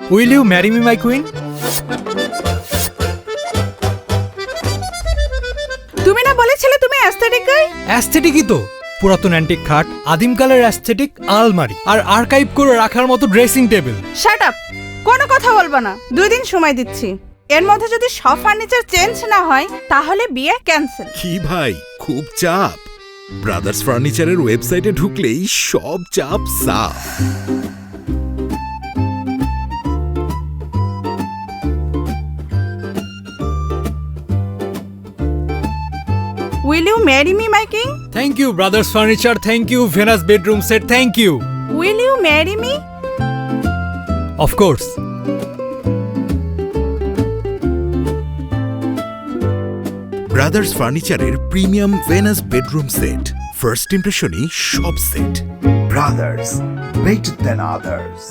Will you marry me, my queen? তুমি না বলেছিলে তুমি অ্যাস্থেটিক গাই? অ্যাস্থেটিকই তো। পুরাতন অ্যান্টিক খাট, আদিমকালের অ্যাস্থেটিক আলমারি, আর আর্কাইভ করে রাখার মতো ড্রেসিং টেবিল। শাট আপ, কোনো কথা বলবা না। 2 দিন সময় দিচ্ছি, এর মধ্যে যদি সব ফার্নিচার চেঞ্জ না হয় তাহলে বিয়ে ক্যান্সেল। কি ভাই, খুব চাপ? ব্রাদার্স ফার্নিচারের ওয়েবসাইটে ঢুকলেই সব চাপ সাফ। Will you marry me, my king? Thank you, Brothers Furniture. Thank you, Venus Bedroom Set. Thank you. Will you marry me? Of course. Brothers ফার্নিচারের premium Venus bedroom set, first ইমপ্রেশনই সব set. Brothers, better than others.